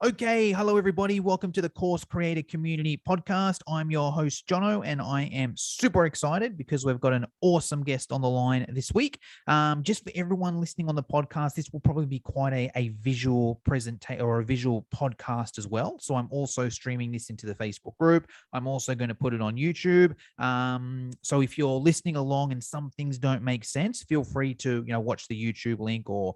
Okay, hello everybody. Welcome to the Course Creator Community Podcast. I'm your host, Jono, and I am super excited because we've got an awesome guest on the line this week. Just for everyone listening on the podcast, this will probably be quite a visual presentation or a visual podcast as well. So I'm also streaming this into the Facebook group. I'm also going to put it on YouTube. So if you're listening along and some things don't make sense, feel free to watch the YouTube link or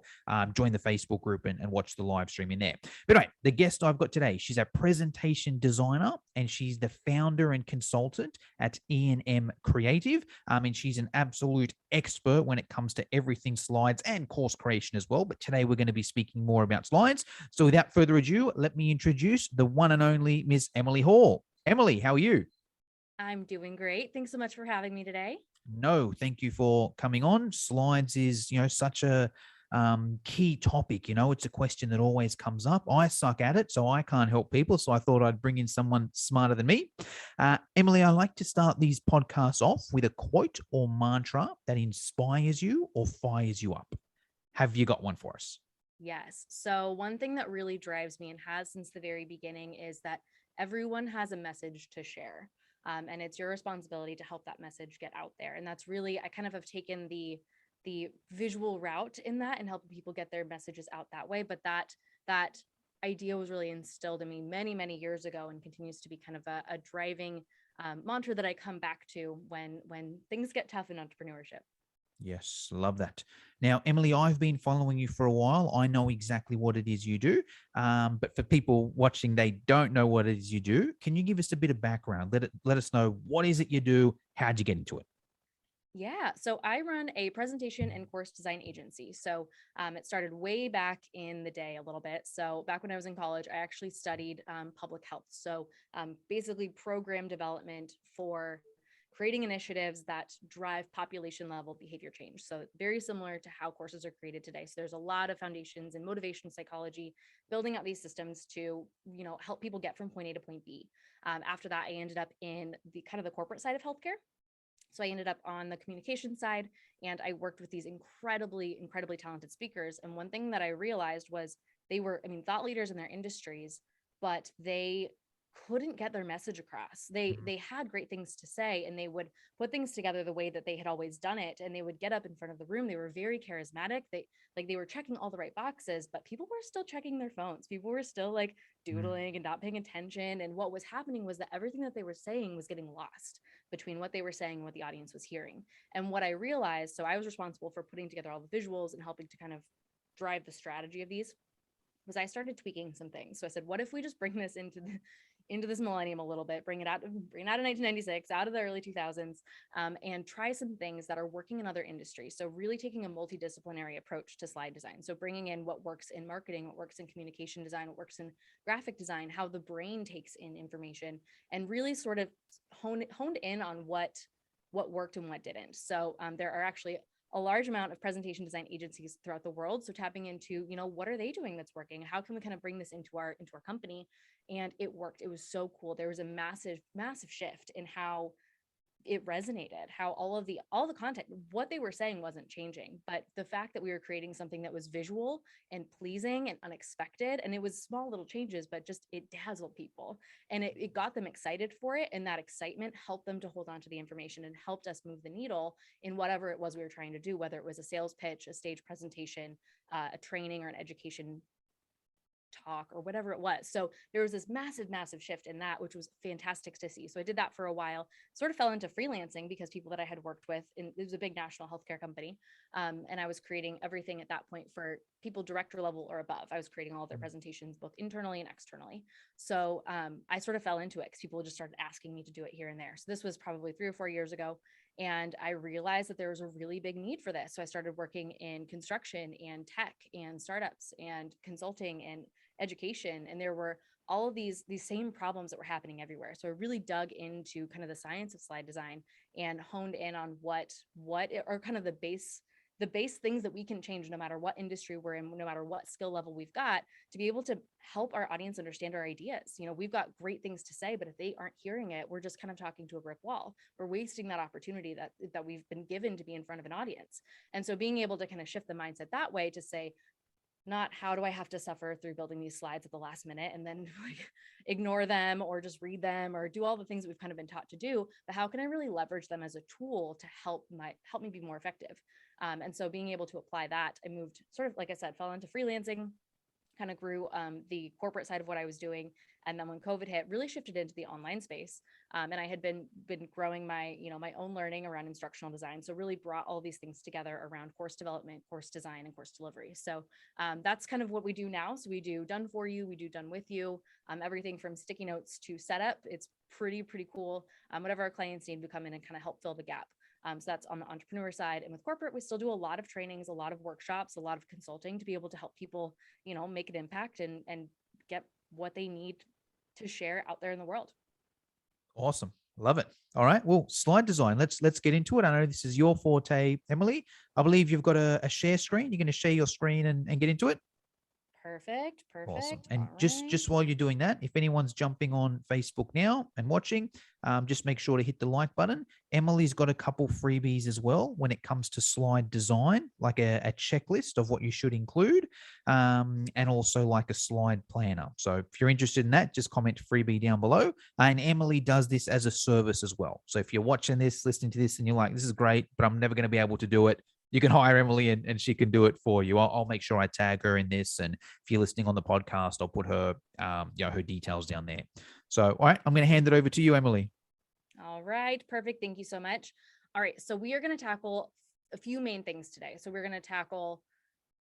join the Facebook group and watch the live stream in there. But anyway, the guest I've got today, she's a presentation designer and she's the founder and consultant at E&M Creative. And she's an absolute expert when it comes to everything slides and course creation as well. But today we're going to be speaking more about slides. So without further ado, let me introduce the one and only Miss Emily Hall. Emily, how are you? I'm doing great. Thanks so much for having me today. No, thank you for coming on. Slides is, such a key topic. It's a question that always comes up. I suck at it, so I can't help people. So I thought I'd bring in someone smarter than me. Emily, I like to start these podcasts off with a quote or mantra that inspires you or fires you up. Have you got one for us? Yes. So, one thing that really drives me and has since the very beginning is that everyone has a message to share. And it's your responsibility to help that message get out there. And that's really, I kind of have taken the visual route in that and helping people get their messages out that way. But that idea was really instilled in me many years ago and continues to be kind of a driving mantra that I come back to when things get tough in entrepreneurship. Yes, love that. Now, Emily, I've been following you for a while. I know exactly what it is you do. But for people watching, they don't know what it is you do. Can you give us a bit of background? Let us know what is it you do? How'd you get into it? Yeah, so I run a presentation and course design agency. So it started way back in the day a little bit. So back when I was in college, I actually studied public health. So basically, program development for creating initiatives that drive population level behavior change. So very similar to how courses are created today. So there's a lot of foundations in motivation psychology, building out these systems to help people get from point A to point B. After that, I ended up in the kind of the corporate side of healthcare. So I ended up on the communication side and I worked with these incredibly talented speakers. And one thing that I realized was they were, I mean, thought leaders in their industries, but they couldn't get their message across. They had great things to say and they would put things together the way that they had always done it and they would get up in front of the room. They were very charismatic. They were checking all the right boxes, but people were still checking their phones. People were still like Mhm. doodling and not paying attention and what was happening was that everything that they were saying was getting lost between what they were saying and what the audience was hearing. And what I realized, so I was responsible for putting together all the visuals and helping to kind of drive the strategy of these was I started tweaking some things. So I said, what if we just bring this into this millennium a little bit, bring it out of 1996, out of the early 2000s, and try some things that are working in other industries. So really taking a multidisciplinary approach to slide design. So bringing in what works in marketing, what works in communication design, what works in graphic design, how the brain takes in information, and really sort of honed in on what worked and what didn't. So there are actually a large amount of presentation design agencies throughout the world. So tapping into, what are they doing that's working? How can we kind of bring this into our company? And it worked. It was so cool. There was a massive shift in how it resonated, how all the content, what they were saying wasn't changing, but the fact that we were creating something that was visual and pleasing and unexpected, and it was small little changes, but just it dazzled people and it got them excited for it. And that excitement helped them to hold on to the information and helped us move the needle in whatever it was we were trying to do, whether it was a sales pitch, a stage presentation, a training or an education talk or whatever it was. So there was this massive shift in that, which was fantastic to see. So I did that for a while, sort of fell into freelancing because people that I had worked with, and it was a big national healthcare company. And I was creating everything at that point for people director level or above. I was creating all of their presentations, both internally and externally. So I sort of fell into it because people just started asking me to do it here and there. So this was probably 3 or 4 years ago. And I realized that there was a really big need for this. So I started working in construction and tech and startups and consulting and education. And there were all of these same problems that were happening everywhere. So I really dug into kind of the science of slide design and honed in on what are kind of the base things that we can change no matter what industry we're in, no matter what skill level we've got, to be able to help our audience understand our ideas. We've got great things to say, but if they aren't hearing it, we're just kind of talking to a brick wall. We're wasting that opportunity that we've been given to be in front of an audience. And so being able to kind of shift the mindset that way to say, not how do I have to suffer through building these slides at the last minute and then like ignore them or just read them or do all the things that we've kind of been taught to do, but how can I really leverage them as a tool to help me be more effective? And so being able to apply that, I moved sort of, like I said, fell into freelancing, kind of grew the corporate side of what I was doing. And then when COVID hit, really shifted into the online space. And I had been growing my, my own learning around instructional design. So really brought all these things together around course development, course design, and course delivery. So that's kind of what we do now. So we do done for you, we do done with you, everything from sticky notes to setup. It's pretty cool. Whatever our clients need, we come in and kind of help fill the gap. So that's on the entrepreneur side. And with corporate, we still do a lot of trainings, a lot of workshops, a lot of consulting to be able to help people, make an impact and get what they need to share out there in the world. Awesome. Love it. All right. Well, slide design. Let's get into it. I know this is your forte, Emily. I believe you've got a share screen. You're going to share your screen and get into it. Perfect. Awesome. Perfect. And All just right. while you're doing that, if anyone's jumping on Facebook now and watching, just make sure to hit the like button. Emily's got a couple freebies as well when it comes to slide design, like a checklist of what you should include, and also like a slide planner. So if you're interested in that, just comment freebie down below. And Emily does this as a service as well. So if you're watching this, listening to this, and you're like, this is great, but I'm never going to be able to do it, you can hire Emily and she can do it for you. I'll make sure I tag her in this. And if you're listening on the podcast, I'll put her, her details down there. So, all right, I'm going to hand it over to you, Emily. All right. Perfect. Thank you so much. All right. So we are going to tackle a few main things today. So we're going to tackle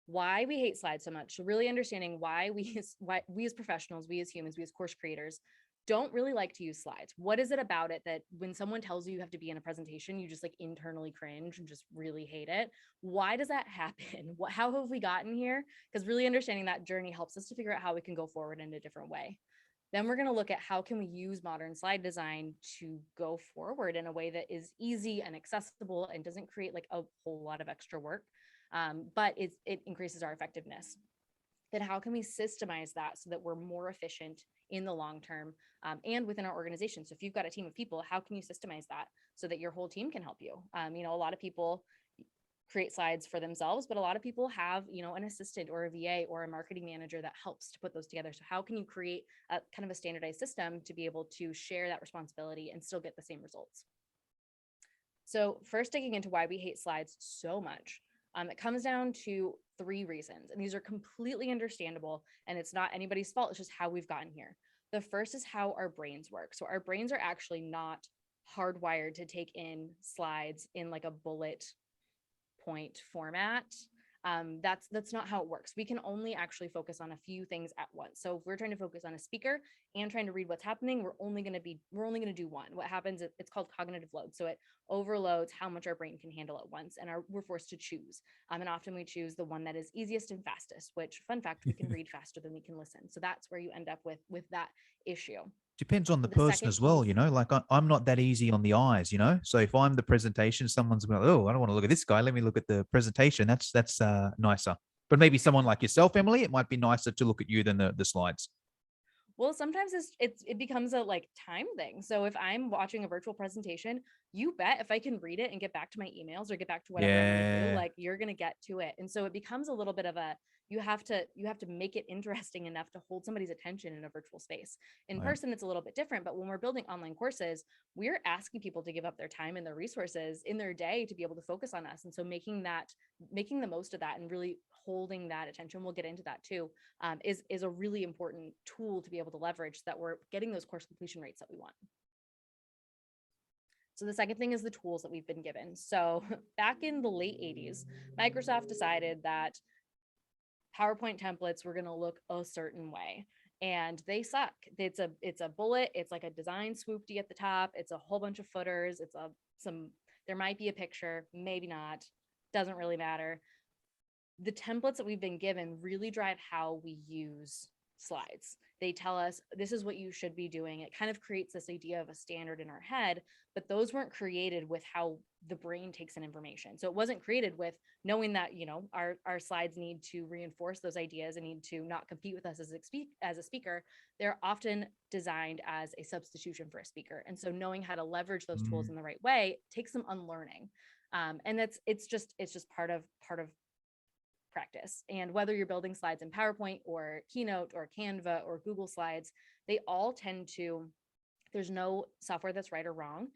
why we hate slides so much. So really understanding why we as professionals, we as humans, we as course creators don't really like to use slides. What is it about it that when someone tells you you have to be in a presentation, you just like internally cringe and just really hate it? Why does that happen? How have we gotten here? Because really understanding that journey helps us to figure out how we can go forward in a different way. Then we're going to look at how can we use modern slide design to go forward in a way that is easy and accessible and doesn't create like a whole lot of extra work, but it increases our effectiveness. Then how can we systemize that so that we're more efficient in the long term, and within our organization? So if you've got a team of people, how can you systemize that so that your whole team can help you? A lot of people create slides for themselves, but a lot of people have, an assistant or a VA or a marketing manager that helps to put those together. So how can you create a kind of a standardized system to be able to share that responsibility and still get the same results? So first, digging into why we hate slides so much. It comes down to 3 reasons, and these are completely understandable, and it's not anybody's fault. It's just how we've gotten here. The first is how our brains work. So our brains are actually not hardwired to take in slides in like a bullet point format. That's not how it works. We can only actually focus on a few things at once. So if we're trying to focus on a speaker and trying to read what's happening, we're only going to do one. What happens, it's called cognitive load. So it overloads how much our brain can handle at once, and we're forced to choose. And often we choose the one that is easiest and fastest, which, fun fact, we can read faster than we can listen. So that's where you end up with that issue. Depends on the The person second as well, piece, like I'm not that easy on the eyes, so if I'm the presentation, someone's going, oh, I don't want to look at this guy, let me look at the presentation. That's nicer. But maybe someone like yourself, Emily, it might be nicer to look at you than the slides. well, sometimes it becomes a like time thing. So if I'm watching a virtual presentation, you bet if I can read it and get back to my emails or get back to whatever I'm going to do, Yeah. like you're going to get to it. And so it becomes a little bit of a, you have to make it interesting enough to hold somebody's attention in a virtual space. In Right. person, it's a little bit different, but when we're building online courses, we're asking people to give up their time and their resources in their day to be able to focus on us. And so making the most of that and really holding that attention, we'll get into that too, is a really important tool to be able to leverage so that we're getting those course completion rates that we want. So the second thing is the tools that we've been given. So back in the late 80s, Microsoft decided that PowerPoint templates were going to look a certain way, and they suck. It's a bullet. It's like a design swoopty at the top. It's a whole bunch of footers. There might be a picture, maybe not. Doesn't really matter. The templates that we've been given really drive how we use slides. They tell us this is what you should be doing. It kind of creates this idea of a standard in our head, but those weren't created with how the brain takes in information. So it wasn't created with knowing that, our slides need to reinforce those ideas and need to not compete with us as a speaker. They're often designed as a substitution for a speaker. And so knowing how to leverage those tools in the right way takes some unlearning. And it's just part of practice. And whether you're building slides in PowerPoint or Keynote or Canva or Google Slides, they all tend to, there's no software that's right or wrong.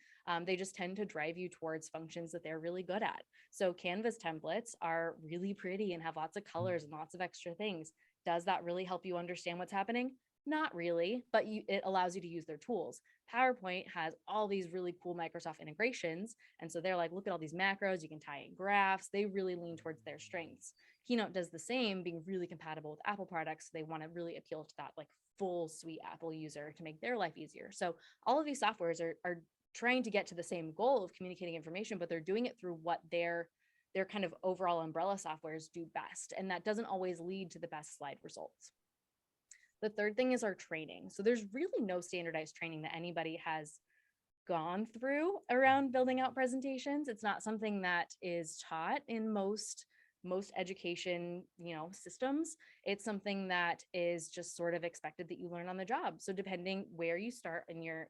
They just tend to drive you towards functions that they're really good at. So Canva's templates are really pretty and have lots of colors and lots of extra things. Does that really help you understand what's happening? Not really, but it allows you to use their tools. PowerPoint has all these really cool Microsoft integrations. And so they're like, look at all these macros, you can tie in graphs. They really lean towards their strengths. Keynote does the same, being really compatible with Apple products. They want to really appeal to that like full suite Apple user to make their life easier. So all of these softwares are trying to get to the same goal of communicating information, but they're doing it through what their kind of overall umbrella softwares do best. And that doesn't always lead to the best slide results. The third thing is our training. So there's really no standardized training that anybody has gone through around building out presentations. It's not something that is taught in most education, systems. It's something that is just sort of expected that you learn on the job. So depending where you start in your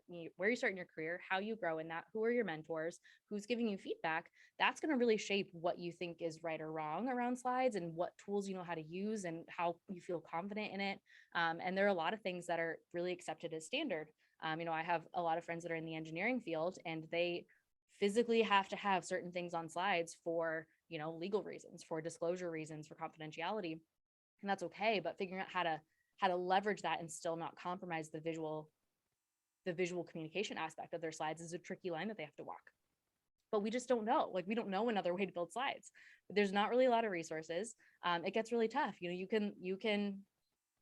career, how you grow in that, who are your mentors, who's giving you feedback, that's going to really shape what you think is right or wrong around slides and what tools you know how to use and how you feel confident in it. And there are a lot of things that are really accepted as standard. I have a lot of friends that are in the engineering field, and they physically have to have certain things on slides for, legal reasons, for disclosure reasons, for confidentiality. And that's okay. But figuring out how to leverage that and still not compromise the visual communication aspect of their slides is a tricky line that they have to walk. But we just don't know. Like, we don't know another way to build slides. There's not really a lot of resources. It gets really tough. You can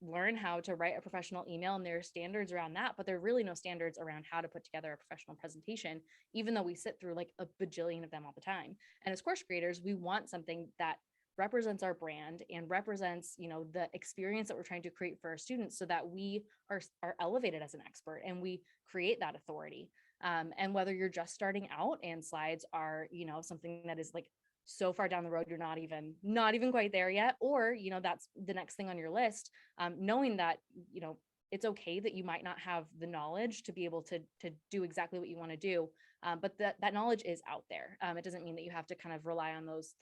learn how to write a professional email, and there are standards around that, but there are really no standards around how to put together a professional presentation, even though we sit through like a bajillion of them all the time. And as course creators, we want something that represents our brand and represents, the experience that we're trying to create for our students, so that we are elevated as an expert and we create that authority. And whether you're just starting out and slides are, something that is like so far down the road, you're not even quite there yet, or that's the next thing on your list, knowing that it's okay that you might not have the knowledge to be able to do exactly what you want to do, but that knowledge is out there. It doesn't mean that you have to kind of rely on those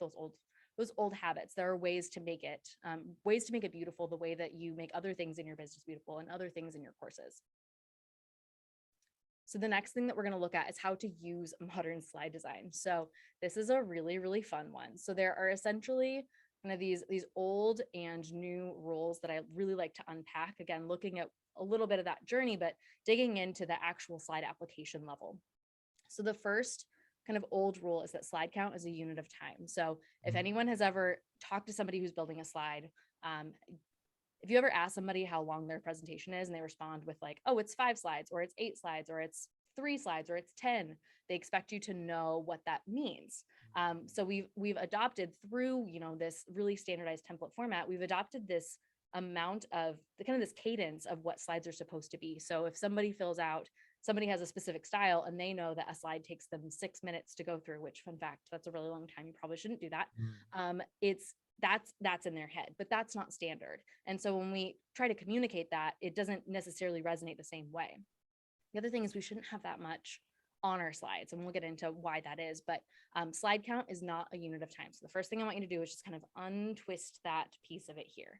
old habits. There are ways to make it beautiful, the way that you make other things in your business beautiful and other things in your courses. So the next thing that we're going to look at is how to use modern slide design. So this is a really, really fun one. So there are essentially kind of these old and new rules that I really like to unpack. Again, looking at a little bit of that journey, but digging into the actual slide application level. So the first kind of old rule is that slide count is a unit of time. So if anyone has ever talked to somebody who's building a slide, if you ever ask somebody how long their presentation is and they respond with like, oh, it's 5 slides, or it's 8 slides, or it's 3 slides, or it's 10, they expect you to know what that means. So we've adopted through, this really standardized template format, we've adopted this amount of the kind of this cadence of what slides are supposed to be. So if somebody has a specific style and they know that a slide takes them 6 minutes to go through, which, fun fact, that's a really long time. You probably shouldn't do that. That's in their head, but that's not standard. And so when we try to communicate that, it doesn't necessarily resonate the same way. The other thing is we shouldn't have that much on our slides, and we'll get into why that is, but slide count is not a unit of time. So the first thing I want you to do is just kind of untwist that piece of it here.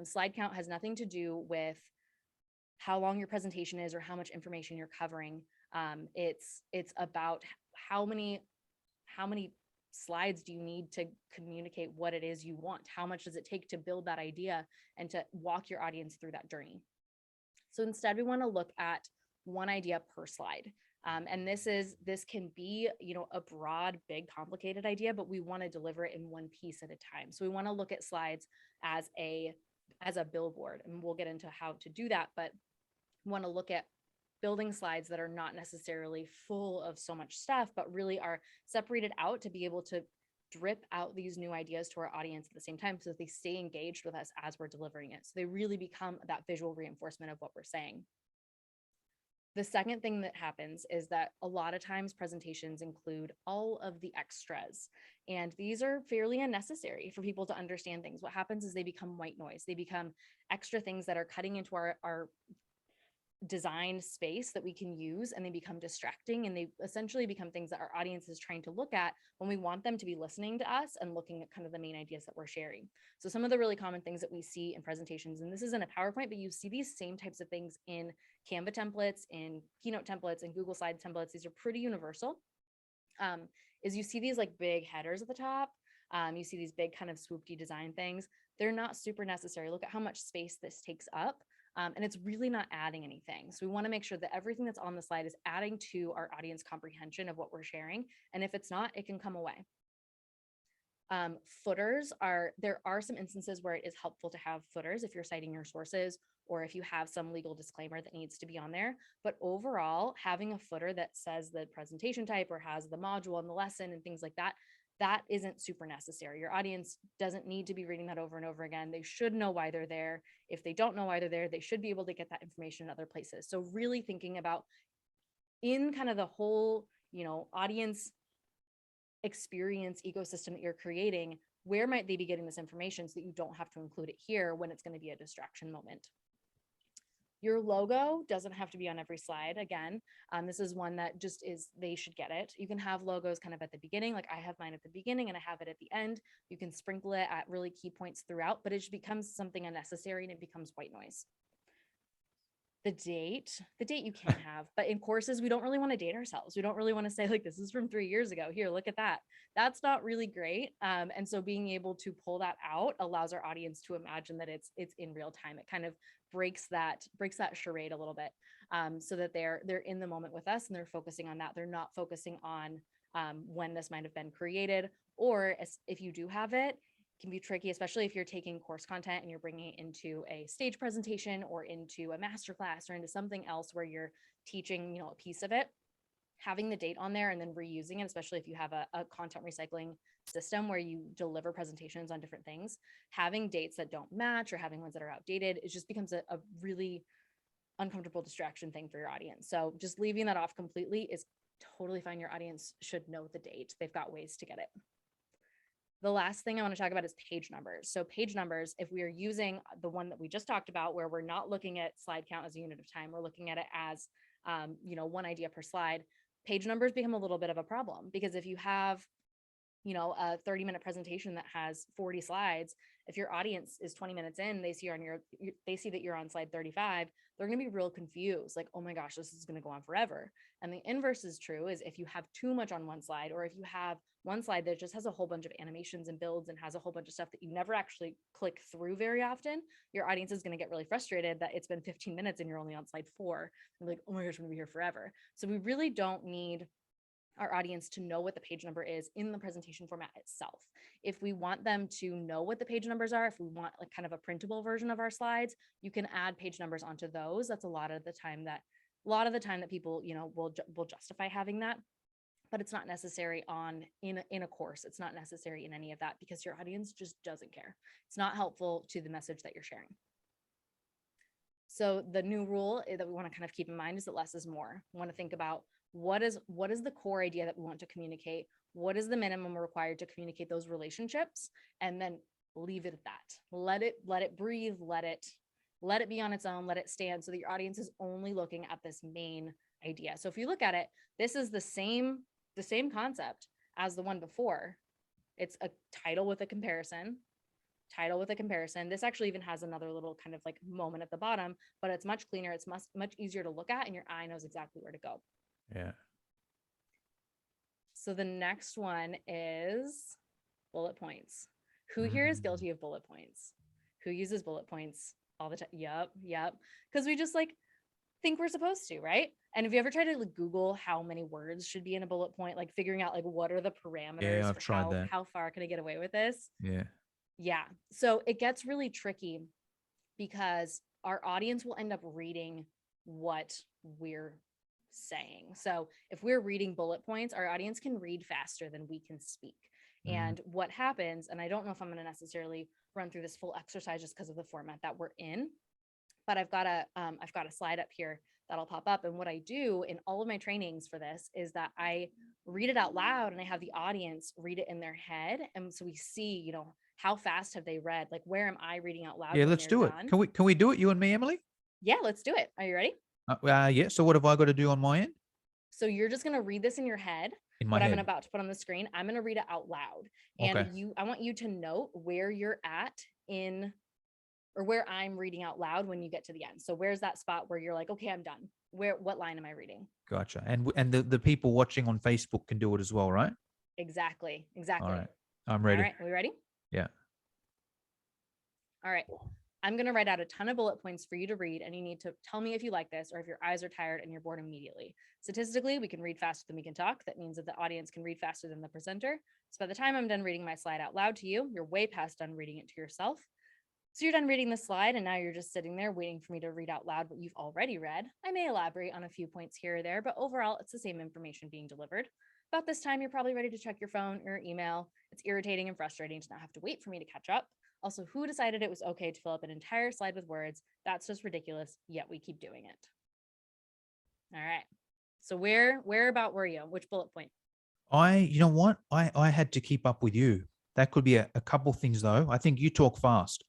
Slide count has nothing to do with how long your presentation is or how much information you're covering. It's about how many slides do you need to communicate what it is you want? How much does it take to build that idea and to walk your audience through that journey? So instead, we want to look at one idea per slide. And this can be, a broad, big, complicated idea, but we want to deliver it in one piece at a time. So we want to look at slides as a billboard, and we'll get into how to do that, but we want to look at building slides that are not necessarily full of so much stuff, but really are separated out to be able to drip out these new ideas to our audience at the same time, so that they stay engaged with us as we're delivering it. So they really become that visual reinforcement of what we're saying. The second thing that happens is that a lot of times presentations include all of the extras, and these are fairly unnecessary for people to understand things. What happens is they become white noise. They become extra things that are cutting into our designed space that we can use, and they become distracting, and they essentially become things that our audience is trying to look at when we want them to be listening to us and looking at kind of the main ideas that we're sharing. So some of the really common things that we see in presentations, and this isn't a PowerPoint, but you see these same types of things in Canva templates, in Keynote templates, and Google Slide templates. These are pretty universal. Is you see these like big headers at the top. You see these big kind of swoopy design things. They're not super necessary. Look at how much space this takes up. And it's really not adding anything. So we want to make sure that everything that's on the slide is adding to our audience comprehension of what we're sharing. And if it's not, it can come away. Footers there are some instances where it is helpful to have footers if you're citing your sources, or if you have some legal disclaimer that needs to be on there. But overall, having a footer that says the presentation type or has the module and the lesson and things like that, that isn't super necessary. Your audience doesn't need to be reading that over and over again. They should know why they're there. If they don't know why they're there, they should be able to get that information in other places. So really thinking about in kind of the whole, audience experience ecosystem that you're creating, where might they be getting this information so that you don't have to include it here when it's going to be a distraction moment. Your logo doesn't have to be on every slide. Again, this is one that just is, they should get it. You can have logos kind of at the beginning, like I have mine at the beginning and I have it at the end. You can sprinkle it at really key points throughout, but it becomes something unnecessary and it becomes white noise. The date you can have, but in courses, we don't really want to date ourselves. We don't really want to say like, this is from 3 years ago. Here, look at that. That's not really great. And so being able to pull that out allows our audience to imagine that it's in real time. It kind of breaks that charade a little bit, so that they're in the moment with us and they're focusing on that. They're not focusing on when this might have been created, or if you do have it, can be tricky, especially if you're taking course content and you're bringing it into a stage presentation or into a masterclass or into something else where you're teaching, a piece of it. Having the date on there and then reusing it, especially if you have a content recycling system where you deliver presentations on different things, having dates that don't match or having ones that are outdated, it just becomes a really uncomfortable distraction thing for your audience. So just leaving that off completely is totally fine. Your audience should know the date. They've got ways to get it. The last thing I want to talk about is page numbers. So page numbers, if we are using the one that we just talked about, where we're not looking at slide count as a unit of time, we're looking at it as, one idea per slide, page numbers become a little bit of a problem, because if you have, a 30-minute presentation that has 40 slides, if your audience is 20 minutes in, they see that you're on slide 35, they're going to be real confused. Like, oh my gosh, this is going to go on forever. And the inverse is true, is if you have too much on one slide, or if you have one slide that just has a whole bunch of animations and builds and has a whole bunch of stuff that you never actually click through very often, your audience is going to get really frustrated that it's been 15 minutes and you're only on slide 4. And like, oh my gosh, I'm going to be here forever. So we really don't need our audience to know what the page number is in the presentation format itself. If we want them to know what the page numbers are, if we want like kind of a printable version of our slides, you can add page numbers onto those. That's a lot of the time that people, will justify having that, but it's not necessary in a course. It's not necessary in any of that, because your audience just doesn't care. It's not helpful to the message that you're sharing. So the new rule that we want to kind of keep in mind is that less is more. We want to think about what is the core idea that we want to communicate? What is the minimum required to communicate those relationships? And then leave it at that. Let it breathe, let it be on its own, let it stand, so that your audience is only looking at this main idea. So if you look at it, this is the same concept as the one before. It's a title with a comparison. This actually even has another little kind of like moment at the bottom, but it's much cleaner. It's much easier to look at, and your eye knows exactly where to go. Yeah. So the next one is bullet points. Who here is guilty of bullet points? Who uses bullet points all the time? Yep. Because we just like think we're supposed to, right? And have you ever tried to like Google how many words should be in a bullet point, like figuring out like what are the parameters? Yeah, I've tried that. How far can I get away with this? Yeah. So it gets really tricky, because our audience will end up reading what we're saying. So if we're reading bullet points, our audience can read faster than we can speak. And what happens, and I don't know if I'm going to necessarily run through this full exercise just because of the format that we're in, but I've got a slide up here that'll pop up. And what I do in all of my trainings for this is that I read it out loud and I have the audience read it in their head. And so we see, how fast have they read? Like, where am I reading out loud? Yeah, let's do it. Can we do it, you and me, Emily? Yeah, let's do it. Are you ready? Yeah. So what have I got to do on my end? So you're just going to read this in your head, In my what I'm head. about to put on the screen. I'm going to read it out loud. And Okay. I want you to note where you're at in, or where I'm reading out loud when you get to the end. So where's that spot where you're like, okay, I'm done. What line am I reading? Gotcha. And the people watching on Facebook can do it as well, right? Exactly. All Exactly. right. I'm All ready. right. Are we ready? Yeah. All right. I'm going to write out a ton of bullet points for you to read, and you need to tell me if you like this or if your eyes are tired and you're bored immediately. Statistically, we can read faster than we can talk. That means that the audience can read faster than the presenter. So by the time I'm done reading my slide out loud to you, you're way past done reading it to yourself. So you're done reading the slide, and now you're just sitting there waiting for me to read out loud what you've already read. I may elaborate on a few points here or there, but overall, it's the same information being delivered. About this time, you're probably ready to check your phone or email. It's irritating and frustrating to not have to wait for me to catch up. Also, who decided it was okay to fill up an entire slide with words? That's just ridiculous, yet we keep doing it. All right. So where about were you? Which bullet point? You know what? I had to keep up with you. That could be a couple things though. I think you talk fast.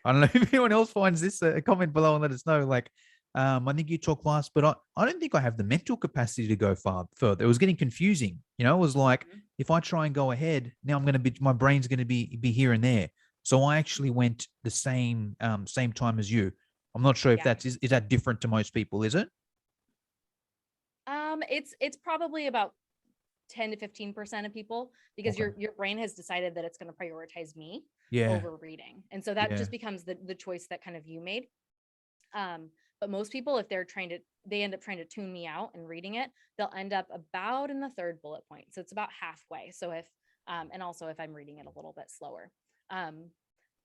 I don't know if anyone else finds this, a comment below and let us know. Like, I think you talk fast, but I don't think I have the mental capacity to go further. It was getting confusing. You know, it was like, Mhm. if I try and go ahead, now my brain's going to be here and there. So I actually went the same time as you. I'm not sure if Yeah. is that different to most people, is it? It's probably about 10 to 15% of people, because Okay. your brain has decided that it's going to prioritize me Yeah. over reading. And so that Yeah. just becomes the choice that kind of you made. But most people, if they end up trying to tune me out and reading it, they'll end up about in the third bullet point. So it's about halfway. So if, and also if I'm reading it a little bit slower. Um,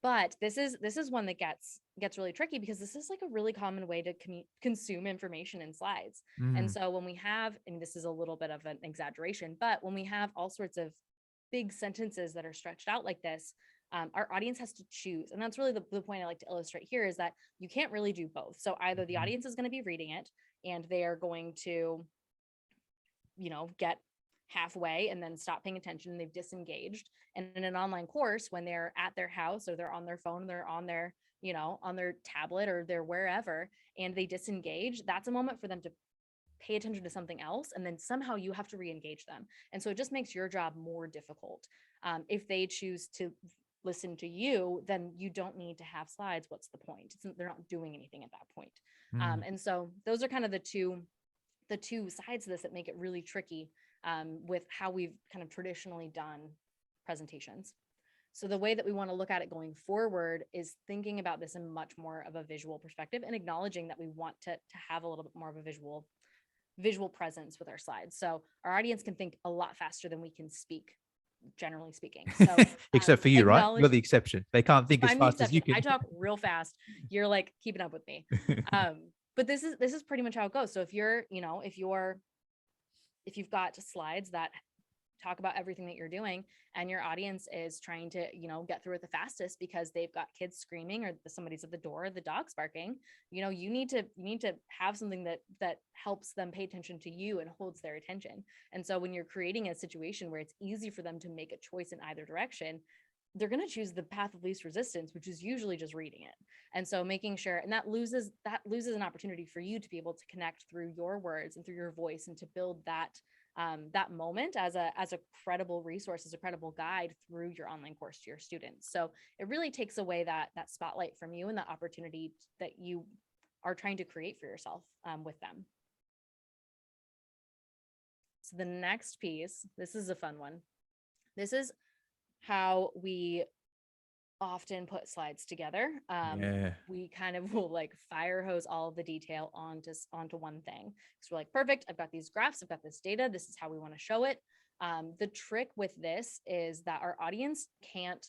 but this is one that gets really tricky, because this is like a really common way to consume information in slides. And Mm. so when we have, and this is a little bit of an exaggeration, but when we have all sorts of big sentences that are stretched out like this, our audience has to choose. And that's really the point I like to illustrate here, is that you can't really do both. So either the Mhm. audience is going to be reading it and they are going to, get halfway and then stop paying attention and they've disengaged. And in an online course, when they're at their house or they're on their phone, they're on their, on their tablet or they're wherever, and they disengage, that's a moment for them to pay attention to something else. And then somehow you have to re-engage them. And so it just makes your job more difficult. If they choose to listen to you, then you don't need to have slides. What's the point? They're not doing anything at that point. Mm. And so those are kind of the two sides of this that make it really tricky, with how we've kind of traditionally done presentations. So the way that we want to look at it going forward is thinking about this in much more of a visual perspective, and acknowledging that we want to have a little bit more of a visual presence with our slides. So our audience can think a lot faster than we can speak, generally speaking. So Except for you, right? You're acknowledge the exception. They can't think as I'm the fast as you exception. can. I talk real fast. You're like keeping up with me. But this is pretty much how it goes. So if you've got slides that talk about everything that you're doing, and your audience is trying to get through it the fastest because they've got kids screaming or somebody's at the door, the dog's barking, you need to have something that helps them pay attention to you and holds their attention. And so when you're creating a situation where it's easy for them to make a choice in either direction, they're going to choose the path of least resistance, which is usually just reading it. And so making sure, and that loses an opportunity for you to be able to connect through your words and through your voice, and to build that moment as a credible resource, as a credible guide through your online course to your students. So it really takes away that spotlight from you and the opportunity that you are trying to create for yourself, with them. So the next piece, this is a fun one. This is how we often put slides together. Yeah. We kind of will like fire hose all of the detail onto one thing. So we're like, perfect, I've got these graphs, I've got this data, this is how we want to show it. The trick with this is that our audience can't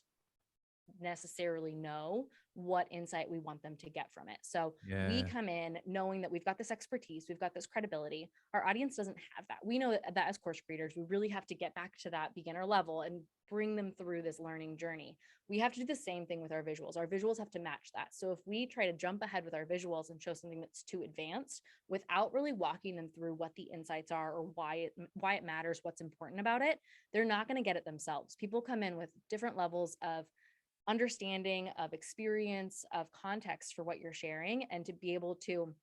necessarily know what insight we want them to get from it. So we Yeah. come in knowing that we've got this expertise, we've got this credibility. Our audience doesn't have that. We know that as course creators, we really have to get back to that beginner level and bring them through this learning journey. We have to do the same thing with our visuals. Our visuals have to match that. So if we try to jump ahead with our visuals and show something that's too advanced without really walking them through what the insights are or why it matters, what's important about it, they're not going to get it themselves. People come in with different levels of understanding, of experience, of context for what you're sharing, and to be able to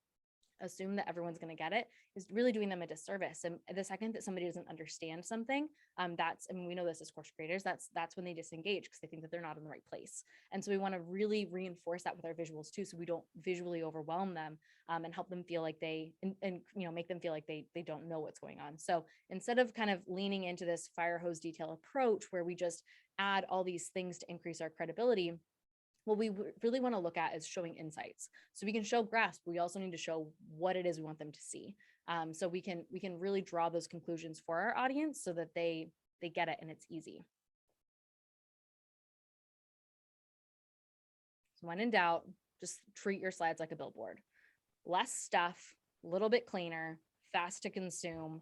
assume that everyone's going to get it is really doing them a disservice. And the second that somebody doesn't understand something, I mean, we know this as course creators, that's when they disengage because they think that they're not in the right place. And so we want to really reinforce that with our visuals too, so we don't visually overwhelm them, and help them feel like and make them feel like they don't know what's going on. So instead of kind of leaning into this fire hose detail approach where we just add all these things to increase our credibility, what we really want to look at is showing insights. So we can show graphs, but we also need to show what it is we want them to see. So we can really draw those conclusions for our audience so that they get it and it's easy. So when in doubt, just treat your slides like a billboard. Less stuff, a little bit cleaner, fast to consume,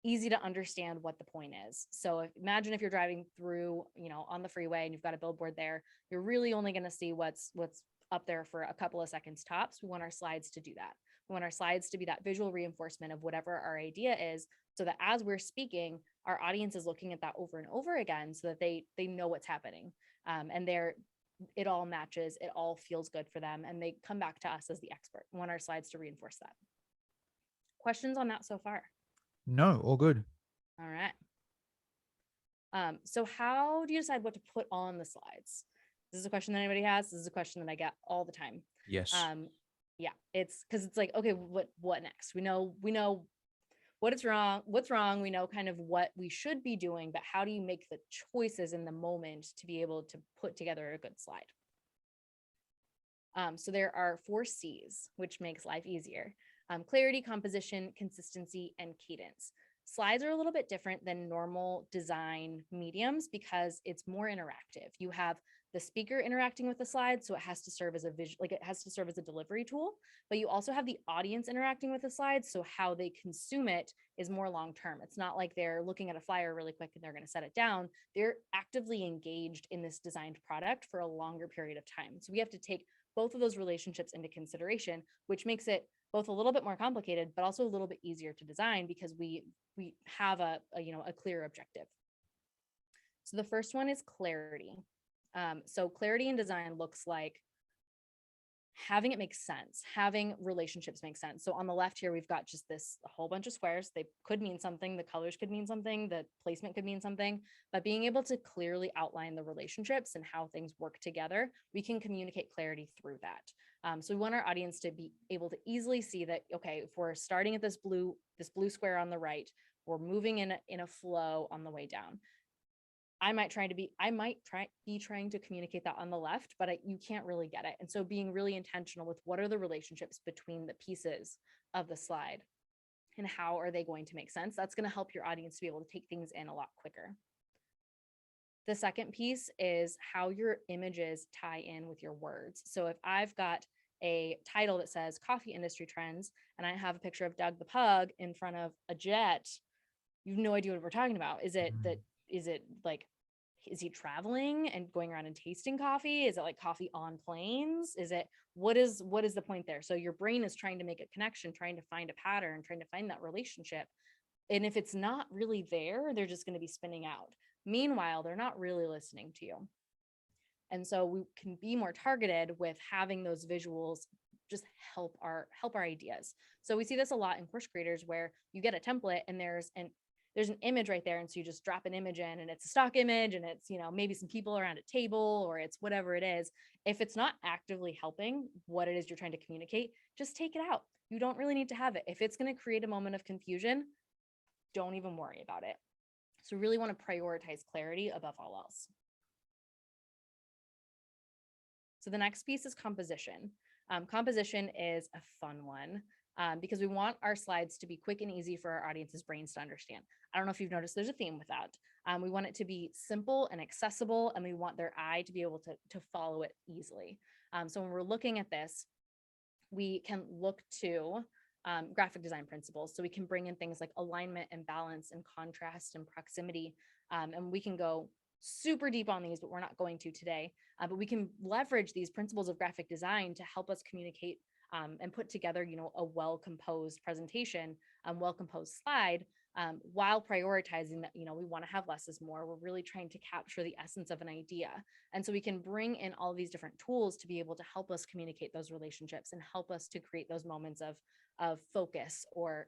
easy to understand what the point is. So imagine if you're driving through, on the freeway and you've got a billboard there, you're really only going to see what's up there for a couple of seconds tops. We want our slides to do that. We want our slides to be that visual reinforcement of whatever our idea is, so that as we're speaking, our audience is looking at that over and over again so that they know what's happening. And it all matches, it all feels good for them, and they come back to us as the expert. We want our slides to reinforce that. Questions on that so far? No, all good. All right. So how do you decide what to put on the slides? This is a question that anybody has. This is a question that I get all the time. Yes. Yeah, it's because it's like, okay, what next? We know what's wrong. We know kind of what we should be doing, but how do you make the choices in the moment to be able to put together a good slide? So there are 4 C's, which makes life easier. Clarity, composition, consistency, and cadence. Slides are a little bit different than normal design mediums because it's more interactive. You have the speaker interacting with the slide, so it has to serve as it has to serve as a delivery tool, but you also have the audience interacting with the slides, so how they consume it is more long-term. It's not like they're looking at a flyer really quick and they're going to set it down. They're actively engaged in this designed product for a longer period of time. So we have to take both of those relationships into consideration, which makes it both a little bit more complicated, but also a little bit easier to design because we have a clear objective. So the first one is clarity. So clarity in design looks like having it make sense, having relationships make sense. So on the left here, we've got just a whole bunch of squares. They could mean something. The colors could mean something. The placement could mean something, but being able to clearly outline the relationships and how things work together, we can communicate clarity through that. So we want our audience to be able to easily see that, okay, if we're starting at this blue square on the right, we're moving in a flow on the way down. I might be trying to communicate that on the left, but you can't really get it. And so being really intentional with what are the relationships between the pieces of the slide and how are they going to make sense? That's going to help your audience to be able to take things in a lot quicker. The second piece is how your images tie in with your words. So if I've got a title that says coffee industry trends and I have a picture of Doug the pug in front of a jet, you have no idea what we're talking about. Is it like, is he traveling and going around and tasting coffee? Is it like coffee on planes? What is the point there? So your brain is trying to make a connection, trying to find a pattern, trying to find that relationship. And if it's not really there, they're just going to be spinning out. Meanwhile, they're not really listening to you. And so we can be more targeted with having those visuals just help our ideas. So we see this a lot in course creators where you get a template and there's an image right there. And so you just drop an image in and it's a stock image and it's, maybe some people around a table or it's whatever it is. If it's not actively helping what it is you're trying to communicate, just take it out. You don't really need to have it. If it's going to create a moment of confusion, don't even worry about it. So really want to prioritize clarity above all else. So the next piece is composition. Composition is a fun one. Because we want our slides to be quick and easy for our audience's brains to understand. I don't know if you've noticed there's a theme with that. We want it to be simple and accessible, and we want their eye to be able to follow it easily. So when we're looking at this, we can look to graphic design principles. So we can bring in things like alignment and balance and contrast and proximity. And we can go super deep on these, but we're not going to today. But we can leverage these principles of graphic design to help us communicate and put together, a well-composed presentation, well-composed slide while prioritizing that, we want to have less is more. We're really trying to capture the essence of an idea. And so we can bring in all these different tools to be able to help us communicate those relationships and help us to create those moments of focus, or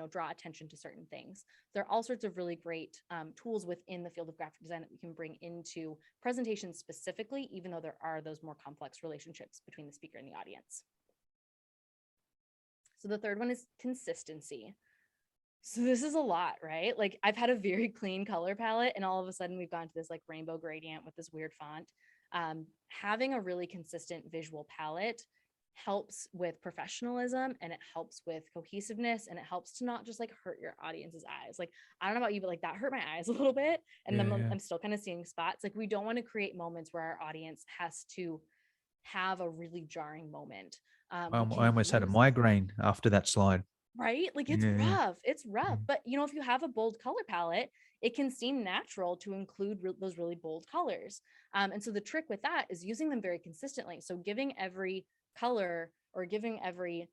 draw attention to certain things. There are all sorts of really great tools within the field of graphic design that we can bring into presentations specifically, even though there are those more complex relationships between the speaker and the audience. So the third one is consistency. So this is a lot, right? Like, I've had a very clean color palette, and all of a sudden we've gone to this like rainbow gradient with this weird font. Having a really consistent visual palette helps with professionalism, and it helps with cohesiveness, and it helps to not just like hurt your audience's eyes. Like, I don't know about you, but like that hurt my eyes a little bit. And then Yeah. I'm still kind of seeing spots. Like, we don't want to create moments where our audience has to have a really jarring moment. We I can almost had a use migraine after that slide. Right? Like, it's Yeah. rough. It's rough. Mm. But, if you have a bold color palette, it can seem natural to include those really bold colors. And so the trick with that is using them very consistently. So giving every color, or giving every,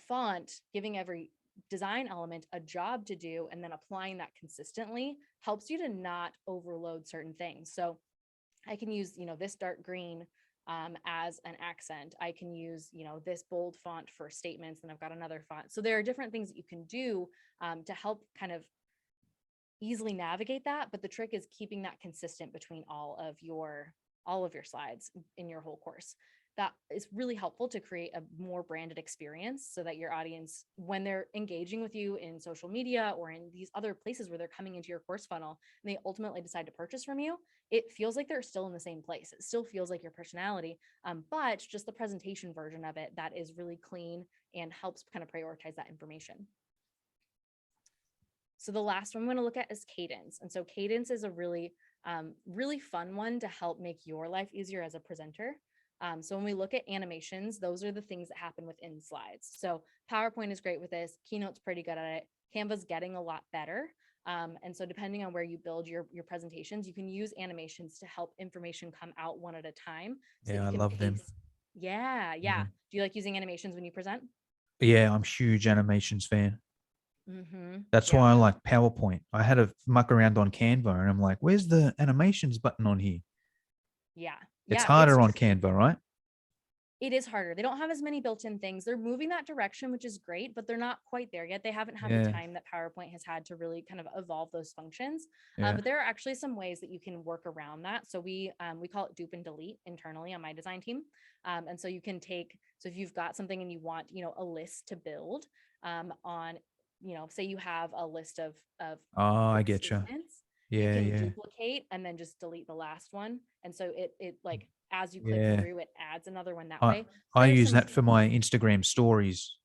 font, giving every design element a job to do, and then applying that consistently helps you to not overload certain things. So I can use, this dark green as an accent. I can use, this bold font for statements, and I've got another font. So there are different things that you can do to help kind of easily navigate that. But the trick is keeping that consistent between all of your slides in your whole course. That is really helpful to create a more branded experience, so that your audience, when they're engaging with you in social media or in these other places where they're coming into your course funnel and they ultimately decide to purchase from you, it feels like they're still in the same place. It still feels like your personality, but just the presentation version of it that is really clean and helps kind of prioritize that information. So the last one I'm going to look at is cadence. And so cadence is a really, really fun one to help make your life easier as a presenter. So when we look at animations, those are the things that happen within slides. So PowerPoint is great with this. Keynote's pretty good at it. Canva's getting a lot better. And so depending on where you build your presentations, you can use animations to help information come out one at a time, so that Yeah, you I can love them. pace. Yeah, Yeah. yeah. Do you like using animations when you present? Yeah, I'm a huge animations fan. That's Yeah. why I like PowerPoint. I had to muck around on Canva and I'm like, where's the animations button on here? Yeah. It's Yeah. It's harder on Canva, right? It is harder. They don't have as many built-in things. They're moving that direction, which is great, but they're not quite there yet. They haven't had the Yeah. time that PowerPoint has had to really kind of evolve those functions. Yeah. But there are actually some ways that you can work around that. So we call it dupe and delete internally on my design team. And so you can so if you've got something and you want, a list to build on, say you have a list of Oh, I quick get you. statements, you Yeah. can Yeah. duplicate and then just delete the last one. And so it like, as you click Yeah. through, it adds another one that I way. So I there's use some that for my Instagram stories.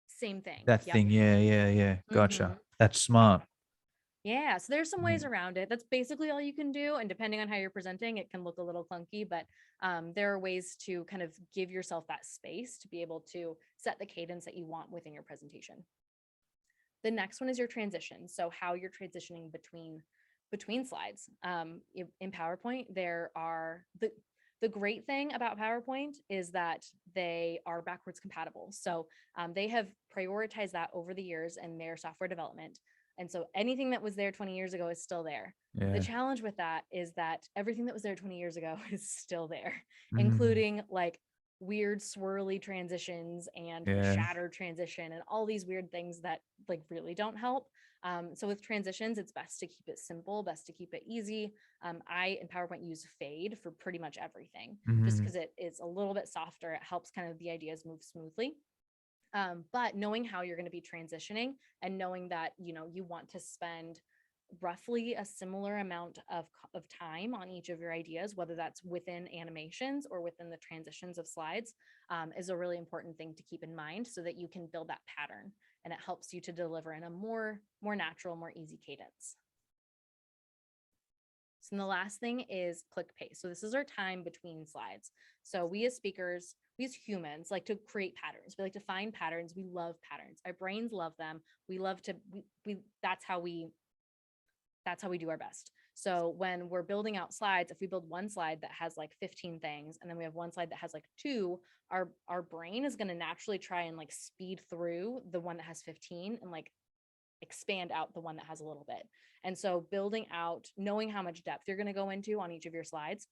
same thing. That Yep. thing. Yeah. Yeah. Yeah. hmm Gotcha. That's smart. Yeah. So there's some ways Yeah. around it. That's basically all you can do. And depending on how you're presenting, it can look a little clunky, but there are ways to kind of give yourself that space to be able to set the cadence that you want within your presentation. The next one is your transition. So how you're transitioning between slides. In PowerPoint, there are the great thing about PowerPoint is that they are backwards compatible. So they have prioritized that over the years in their software development. And so anything that was there 20 years ago is still there. The Yeah. challenge with that is that everything that was there 20 years ago is still there, Mm, including like weird swirly transitions and yeah. shattered transition and all these weird things that like really don't help. So with transitions, it's best to keep it simple, best to keep it easy. I in PowerPoint use fade for pretty much everything, just Mm, because it's a little bit softer. It helps kind of the ideas move smoothly. But knowing how you're going to be transitioning and knowing that, you want to spend roughly a similar amount of time on each of your ideas, whether that's within animations or within the transitions of slides, is a really important thing to keep in mind, so that you can build that pattern and it helps you to deliver in a more natural, more easy cadence. So the last thing is click paste. So this is our time between slides. So we as speakers, we as humans like to create patterns. We like to find patterns. We love patterns. Our brains love them. We love to, we that's how we do our best. So when we're building out slides, if we build one slide that has like 15 things, and then we have one slide that has like two, our brain is going to naturally try and like speed through the one that has 15 and like expand out the one that has a little bit. And so building out, knowing how much depth you're going to go into on each of your slides,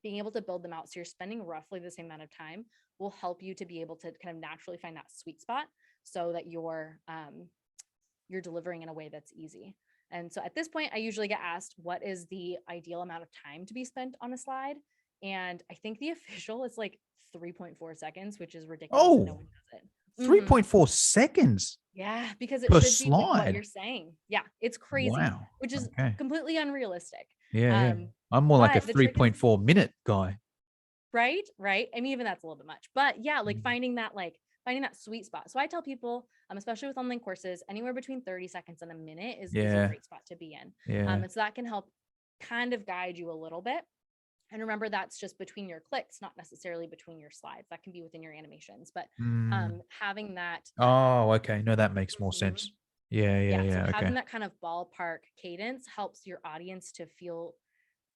being able to build them out so you're spending roughly the same amount of time will help you to be able to kind of naturally find that sweet spot so that you're delivering in a way that's easy. And so at this point, I usually get asked, what is the ideal amount of time to be spent on a slide? And I think the official is like 3.4 seconds, which is ridiculous. And no Oh, one does it. 3.4 seconds Yeah, because it per should be like what slide. you're saying. Yeah, it's crazy, Wow. which is Okay. completely unrealistic. Yeah. I'm more like a But the trick is 3.4 minute guy. right. I mean, even that's a little bit much, but yeah, like Mm. finding that sweet spot. So I tell people, especially with online courses, anywhere between 30 seconds and a minute is a Yeah. great spot to be in. Yeah. And so that can help kind of guide you a little bit. And remember, that's just between your clicks, not necessarily between your slides. That can be within your animations, but having that. Oh, okay. No, that makes more sense. Yeah. So Okay. having that kind of ballpark cadence helps your audience to feel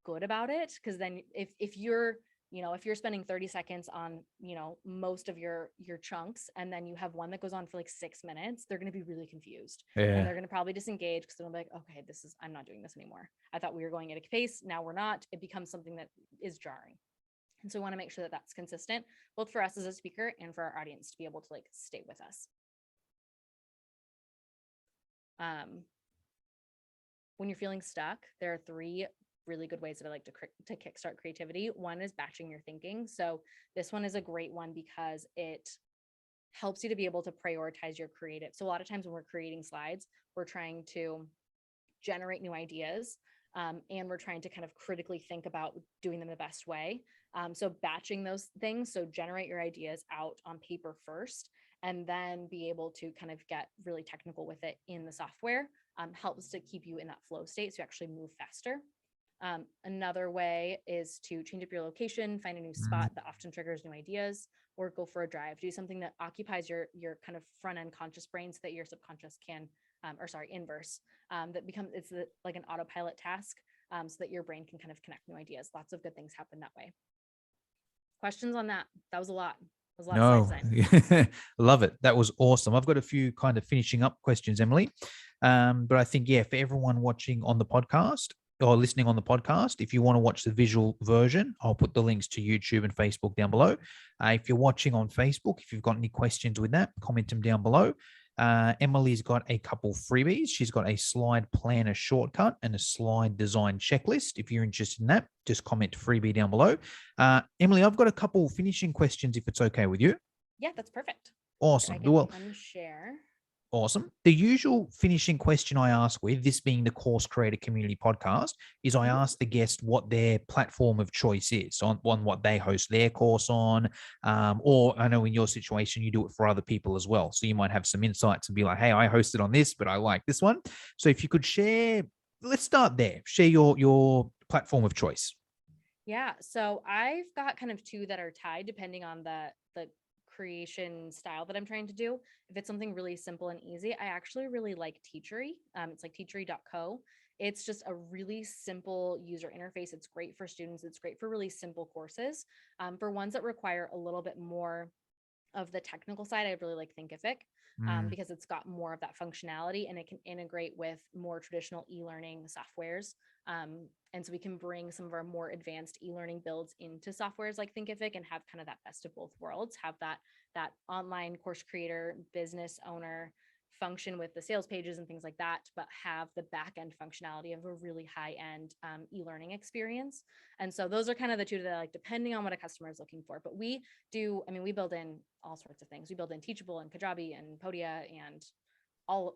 good about it. Because then if you're spending 30 seconds on, most of your chunks, and then you have one that goes on for like 6 minutes, they're going to be really confused. And Yeah. they're going to probably disengage because they'll be like, okay, I'm not doing this anymore. I thought we were going at a pace. Now we're not. It becomes something that is jarring. And so we want to make sure that that's consistent, both for us as a speaker and for our audience to be able to like stay with us. When you're feeling stuck, there are 3 really good ways that I like to kickstart creativity. One is batching your thinking. So this one is a great one because it helps you to be able to prioritize your creative. So a lot of times when we're creating slides, we're trying to generate new ideas, and we're trying to kind of critically think about doing them the best way. So batching those things, so generate your ideas out on paper first, and then be able to kind of get really technical with it in the software, helps to keep you in that flow state so you actually move faster. Another way is to change up your location, find a new spot that often triggers new ideas, or go for a drive. Do something that occupies your kind of front end conscious brain so that your subconscious can, inverse, like an autopilot task, so that your brain can kind of connect new ideas. Lots of good things happen that way. Questions on that? That was a lot. No, love it. That was awesome. I've got a few kind of finishing up questions, Emily. But I think, for everyone watching on the podcast or listening on the podcast, if you want to watch the visual version, I'll put the links to YouTube and Facebook down below. If you're watching on Facebook, if you've got any questions with that, comment them down below. Emily's got a couple freebies. She's got a slide planner shortcut and a slide design checklist. If you're interested in that, just comment freebie down below. Emily, I've got a couple finishing questions if it's okay with you. Yeah, that's perfect. Awesome. I can Well, unshare. awesome. The usual finishing question I ask, with this being the Course Creator Community Podcast, is I ask the guest what their platform of choice is on what they host their course on. Or I know in your situation, you do it for other people as well. So you might have some insights and be like, hey, I hosted on this, but I like this one. So if you could share, let's start there. Share your platform of choice. Yeah. So I've got kind of 2 that are tied depending on the creation style that I'm trying to do. If it's something really simple and easy, I actually really like Teachery. It's like teachery.co. It's just a really simple user interface. It's great for students. It's great for really simple courses. For ones that require a little bit more of the technical side, I really like Thinkific, because it's got more of that functionality and it can integrate with more traditional e-learning softwares. And so we can bring some of our more advanced e-learning builds into softwares like Thinkific and have kind of that best of both worlds, have that online course creator, business owner function with the sales pages and things like that, but have the back end functionality of a really high end e-learning experience. And so those are kind of the 2 that I like, depending on what a customer is looking for. But we build in all sorts of things. We build in Teachable and Kajabi and Podia and all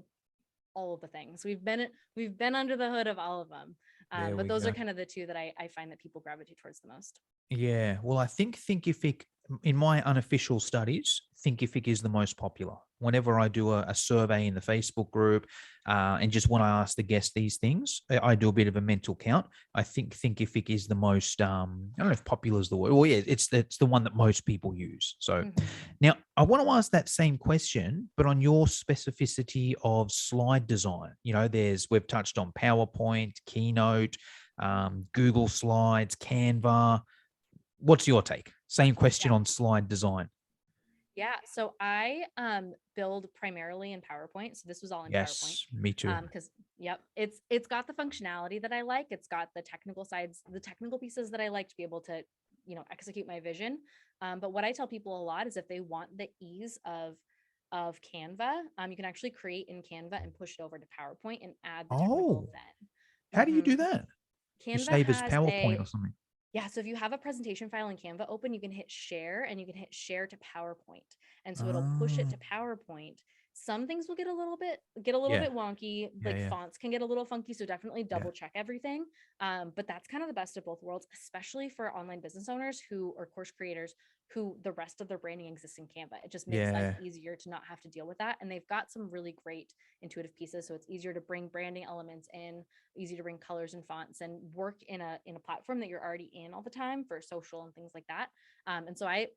of the things. We've been under the hood of all of them. But those are kind of the 2 that I find that people gravitate towards the most. Yeah. Well, I think Thinkific, in my unofficial studies, Thinkific is the most popular. Whenever I do a survey in the Facebook group, and just when I ask the guests these things, I do a bit of a mental count. I think Thinkific is the most, I don't know if popular is the word. Well, yeah, it's the one that most people use. So now I want to ask that same question, but on your specificity of slide design. We've touched on PowerPoint, Keynote, Google Slides, Canva. What's your take? Same question on slide design. Yeah, so I build primarily in PowerPoint. So this was all in PowerPoint. Yes, me too. Because yep, it's got the functionality that I like. It's got the technical sides, the technical pieces that I like to be able to, execute my vision. But what I tell people a lot is if they want the ease of Canva, you can actually create in Canva and push it over to PowerPoint and add the technical Oh, how then. do you do that? You Canva save as has PowerPoint or a something? yeah, so if you have a presentation file in Canva open, you can hit share and you can hit share to PowerPoint. And so it'll push it Ah, to PowerPoint. Some things will get a little bit yeah, wonky, yeah, like yeah, fonts can get a little funky, so definitely yeah, double check everything. But that's kind of the best of both worlds, especially for online business owners who or course creators who the rest of their branding exists in Canva. It just makes life yeah, easier to not have to deal with that. And they've got some really great intuitive pieces, so it's easier to bring branding elements in, easy to bring colors and fonts and work in a platform that you're already in all the time for social and things like that. And so I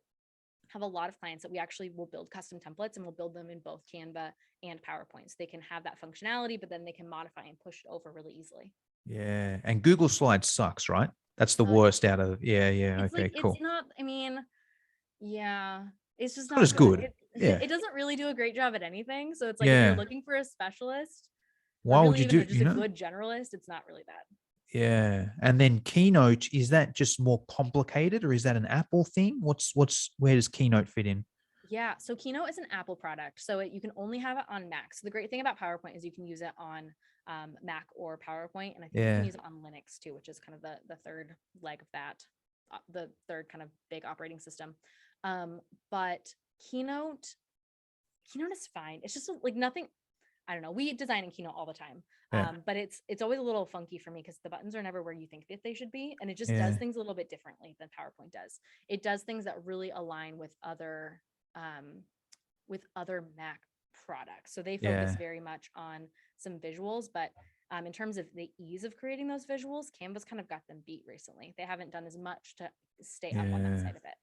have a lot of clients that we actually will build custom templates and we'll build them in both Canva and PowerPoint. So they can have that functionality, but then they can modify and push it over really easily. yeah. And Google Slides sucks, right? That's the Yeah. worst out of. Yeah, yeah. It's like Okay, it's cool. not, I mean, yeah, it's just Not not as good. good. It Yeah, it doesn't really do a great job at anything. So it's like if you're yeah. looking for a specialist or Why would really you even do? just You a know? good generalist, it's not really that. Yeah. And then Keynote, is that just more complicated, or is that an Apple thing? Where does Keynote fit in? Yeah, so Keynote is an Apple product, so you can only have it on Mac. So the great thing about PowerPoint is you can use it on Mac or PowerPoint, and I think you can Yeah, use it on Linux too, which is kind of the third leg of that, the third kind of big operating system. But Keynote, Keynote is fine. It's just like nothing. I don't know. We design in Keynote all the time, yeah, but it's always a little funky for me because the buttons are never where you think that they should be, and it just does yeah, things a little bit differently than PowerPoint does. It does things that really align um, with other Mac products. So they focus yeah, very much on some visuals, but in terms of the ease of creating those visuals, Canva's kind of got them beat recently. They haven't done as much to stay up on that yeah. side of it.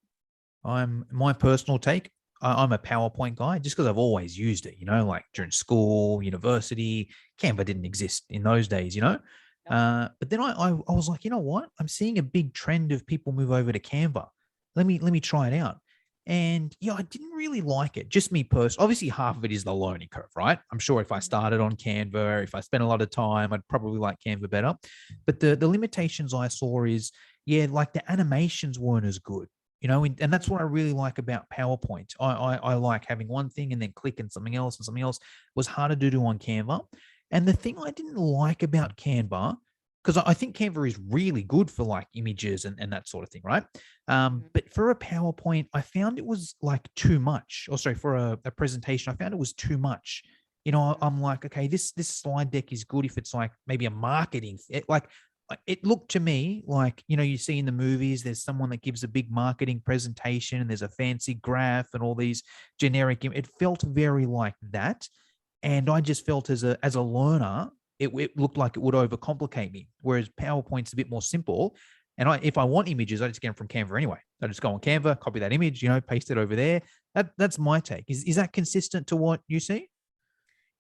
I'm my personal take. I'm a PowerPoint guy just because I've always used it. Like Yeah. during school, university. Canva didn't exist in those days. Nope. But then I was like, you know what? I'm seeing a big trend of people move over to Canva. Let me try it out. And yeah, I didn't really like it. Just me personally. Obviously, half of it is the learning curve, right? I'm sure if I Mhm. started on Canva, if I spent a lot of time, I'd probably like Canva better. But the limitations I saw is, yeah, like the animations weren't as good. And that's Mhm. what I really like about PowerPoint. I like having one thing and then clicking something else and something else. It was harder to do on Canva. And the thing I didn't like about Canva, because I think Canva is really good for like images and that sort of thing, right? Mhm. But for a PowerPoint, I found it was like too much. Or sorry, for a presentation, I found it was too much. Mhm. I'm like, okay, this slide deck is good if it's like maybe a marketing, like it looked to me like, you see in the movies, there's someone that gives a big marketing presentation and there's a fancy graph and all these generic, it felt very like that. And I just felt as a learner, it looked like it would overcomplicate me. Whereas PowerPoint's a bit more simple. And if I want images, I just get them from Canva anyway. I just go on Mhm. Canva, copy that image, paste it over there. That's my take. Is that consistent to what you see?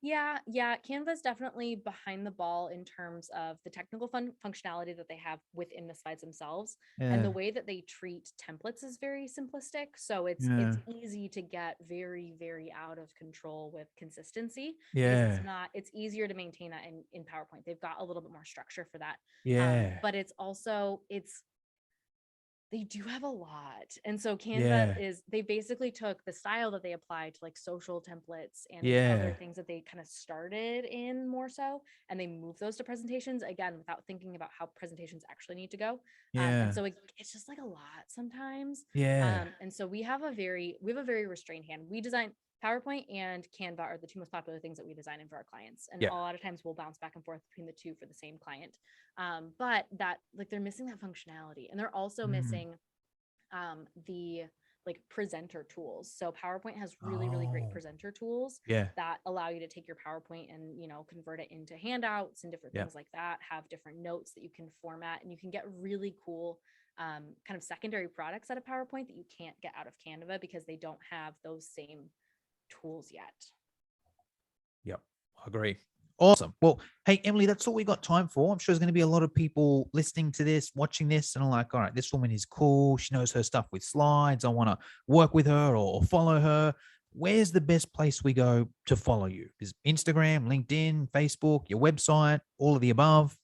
Yeah, yeah. Canva's definitely behind the ball in terms of the technical functionality that they have within the slides themselves, and the Yeah. way that they treat templates is very simplistic. So it's Yeah. easy to get very, very out of control with consistency because Yeah. it's easier to maintain that in PowerPoint. They've got a little bit more structure for that. Yeah. But it's also it's they do have a lot. And so Canva Yeah. they basically took the style that they applied to like social templates and these other Yeah. things that they kind of started in more so, and they moved those to presentations again without thinking about how presentations actually need to go. And Yeah. so it's just like a lot sometimes. Yeah. And so we have a very restrained hand. We design PowerPoint and Canva are the two most popular things that we design in for our clients. And Yeah. a lot of times we'll bounce back and forth between the two for the same client. But that like they're missing that functionality, and they're also Mm. missing the like presenter tools. So PowerPoint has really, really great Oh, presenter tools yeah. that allow you to take your PowerPoint and convert it into handouts and different Yeah. things like that. Have different notes that you can format, and you can get really cool kind of secondary products out of PowerPoint that you can't get out of Canva because they don't have those same tools yet. Yep. I agree. Awesome. Well, hey, Emily, that's all we got time for. I'm sure there's going to be a lot of people listening to this, watching this, and are like, all right, this woman is cool. She knows her stuff with slides. I want to work with her or follow her. Where's the best place we go to follow you? Is Instagram, LinkedIn, Facebook, your website, all of the above?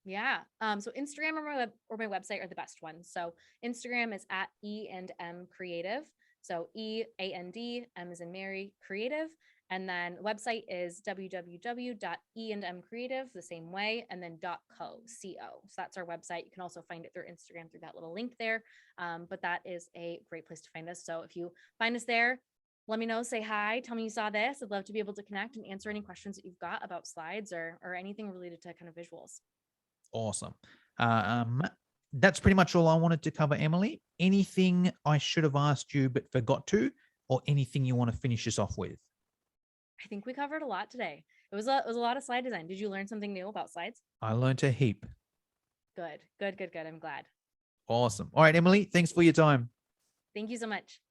Yeah. So Instagram or my website are the best ones. So Instagram is at E&M Creative. So EAND, M is in Mary, Creative. And then the website is www.eandmcreative, the same way, and then .co, C-O. So that's our website. You can also find it through Instagram through that little link there. But that is a great place to find us. So if you find us there, let me know, say hi, tell me you saw this. I'd love to be able to connect and answer any questions that you've got about slides or anything related to kind of visuals. Awesome. Um, that's pretty much all I wanted to cover, Emily. Anything I should have asked you but forgot to, or anything you want to finish us off with? I think we covered a lot today. It was a lot of slide design. Did you learn something new about slides? I learned a heap. Good. I'm glad. Awesome. All right, Emily, thanks for your time. Thank you so much.